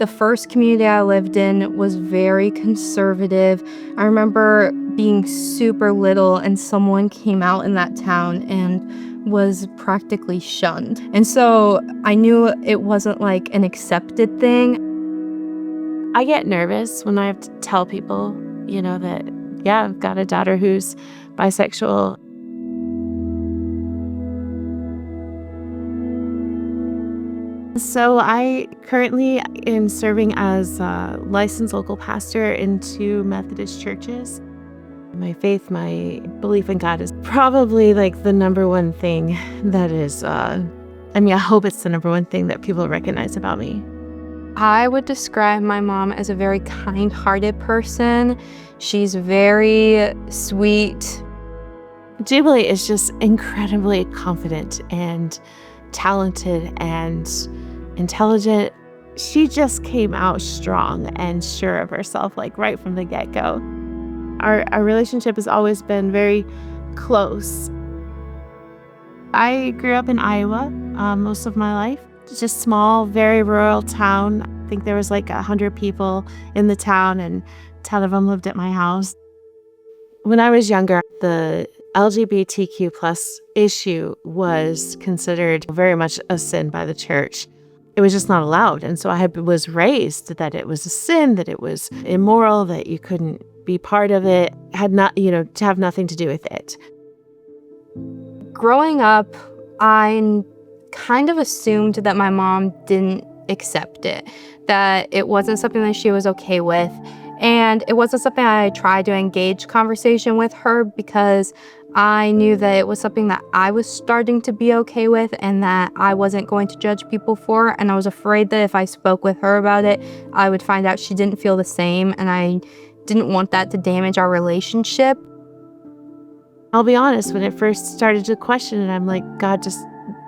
The first community I lived in was very conservative. I remember being super little and someone came out in that town and was practically shunned. And so I knew it wasn't like an accepted thing. I get nervous when I have to tell people, that, yeah, I've got a daughter who's bisexual. So I currently am serving as a licensed local pastor in 2 Methodist churches. My faith, my belief in God is probably like the number one thing that is, I hope it's the number one thing that people recognize about me. I would describe my mom as a very kind-hearted person. She's very sweet. Jubilee is just incredibly confident and talented and intelligent. She just came out strong and sure of herself, like right from the get-go. Our relationship has always been very close. I grew up in Iowa most of my life. Just small, very rural town. I think there was like 100 people in the town and 10 of them lived at my house. When I was younger, the LGBTQ plus issue was considered very much a sin by the church. It was just not allowed. And so I was raised that it was a sin, that it was immoral, that you couldn't be part of it, had not, to have nothing to do with it. Growing up, I kind of assumed that my mom didn't accept it, that it wasn't something that she was okay with. And it wasn't something I tried to engage conversation with her because I knew that it was something that I was starting to be okay with and that I wasn't going to judge people for. And I was afraid that if I spoke with her about it, I would find out she didn't feel the same. And I didn't want that to damage our relationship. I'll be honest, when it first started to question it, I'm like, God,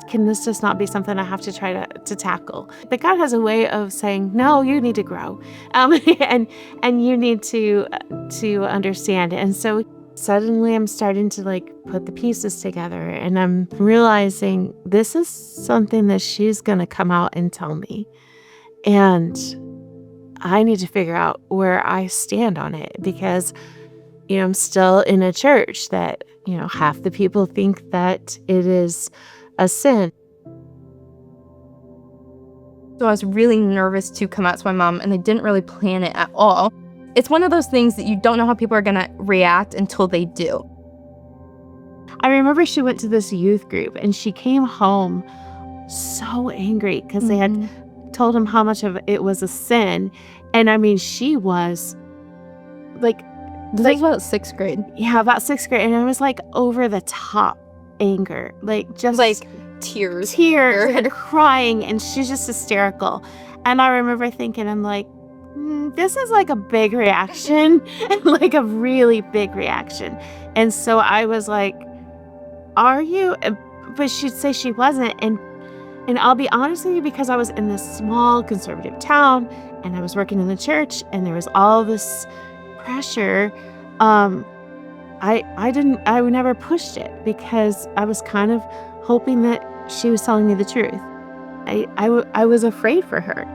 can this just not be something I have to try to tackle? But God has a way of saying, no, you need to grow, and you need to understand. And so suddenly I'm starting to put the pieces together, and I'm realizing this is something that she's going to come out and tell me, and I need to figure out where I stand on it because I'm still in a church that half the people think that it is a sin. So I was really nervous to come out to my mom, and I didn't really plan it at all. It's one of those things that you don't know how people are going to react until they do. I remember she went to this youth group, and she came home so angry because they had told him how much of it was a sin. And she was this was about 6th grade. Yeah, about 6th grade. And it was over the top anger, just tears and crying, and she's just hysterical. And I remember thinking, I'm like, this is a big reaction, a really big reaction. And so I was like, are you? But she'd say she wasn't. And I'll be honest with you, because I was in this small conservative town and I was working in the church and there was all this pressure, I never pushed it because I was kind of hoping that she was telling me the truth. I was afraid for her.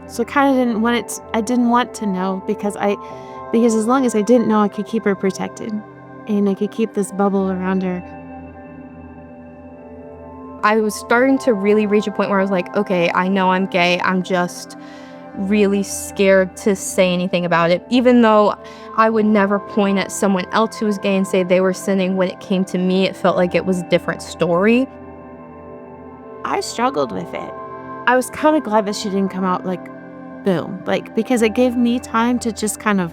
So I kind of didn't want it. I didn't want to know because as long as I didn't know, I could keep her protected and I could keep this bubble around her. I was starting to really reach a point where I was like, okay, I know I'm gay. I'm just really scared to say anything about it, even though I would never point at someone else who was gay and say they were sinning. When it came to me, it felt like it was a different story. I struggled with it. I was kind of glad that she didn't come out boom, because it gave me time to just kind of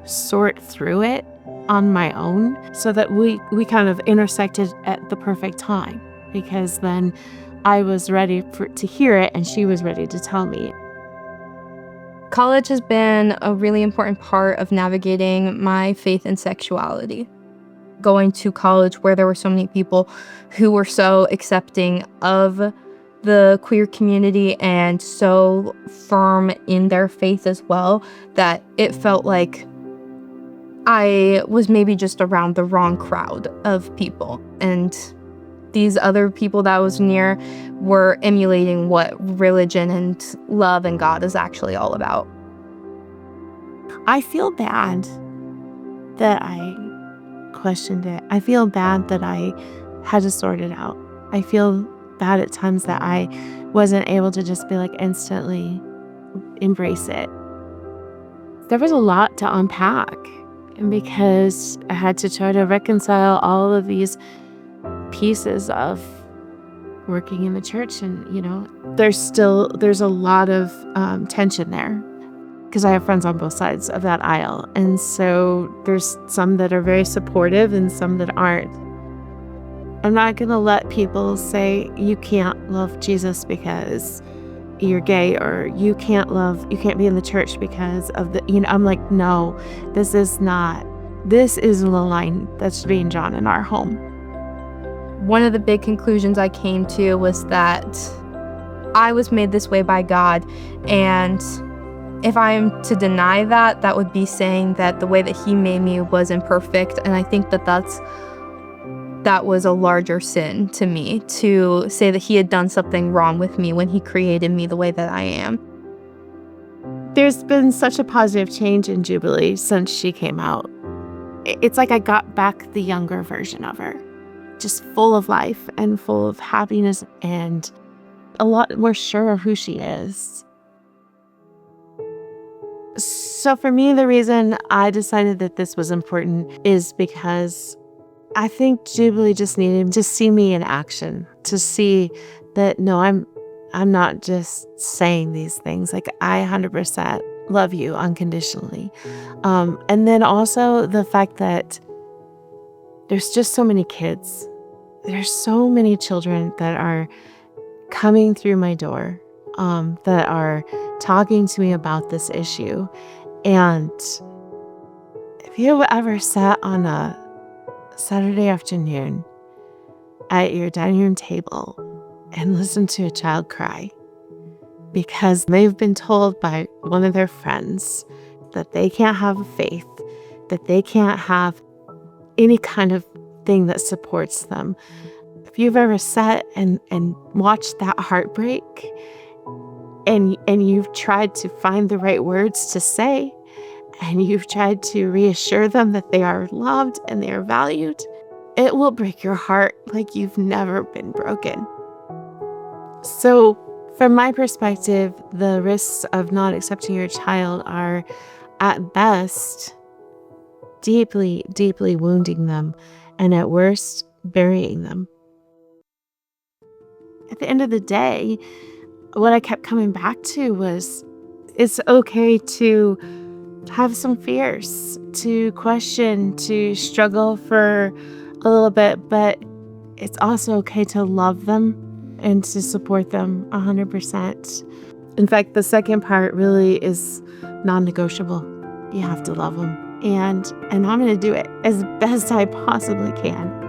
sort through it on my own so that we kind of intersected at the perfect time, because then I was ready to hear it and she was ready to tell me. College has been a really important part of navigating my faith and sexuality. Going to college where there were so many people who were so accepting of the queer community and so firm in their faith as well, that it felt like I was maybe just around the wrong crowd of people. And these other people that I was near were emulating what religion and love and God is actually all about. I feel bad that I questioned it. I feel bad that I had to sort it out. I feel bad at times that I wasn't able to just be like instantly embrace it. There was a lot to unpack, and because I had to try to reconcile all of these pieces of working in the church, and there's a lot of tension there, because I have friends on both sides of that aisle, and so there's some that are very supportive and some that aren't. I'm not gonna let people say you can't love Jesus because you're gay, or you can't be in the church because of the, I'm like, no, this is the line that's being drawn in our home. One of the big conclusions I came to was that I was made this way by God, and if I am to deny that, that would be saying that the way that He made me was imperfect, and I think that was a larger sin to me, to say that He had done something wrong with me when He created me the way that I am. There's been such a positive change in Jubilee since she came out. It's like I got back the younger version of her, just full of life and full of happiness and a lot more sure of who she is. So for me, the reason I decided that this was important is because I think Jubilee just needed to see me in action, to see that, no, I'm not just saying these things. Like, I 100% love you unconditionally. And then also the fact that there's just so many kids. There's so many children that are coming through my door, that are talking to me about this issue. And if you've ever sat on a Saturday afternoon at your dining room table and listened to a child cry because they've been told by one of their friends that they can't have a faith, that they can't have any kind of thing that supports them. If you've ever sat and watched that heartbreak and you've tried to find the right words to say, and you've tried to reassure them that they are loved and they are valued, it will break your heart like you've never been broken. So from my perspective, the risks of not accepting your child are, at best, deeply, deeply wounding them, and at worst, burying them. At the end of the day, what I kept coming back to was, it's okay to have some fears, to question, to struggle for a little bit, but it's also okay to love them and to support them 100%. In fact, the second part really is non-negotiable. You have to love them. And I'm going to do it as best I possibly can.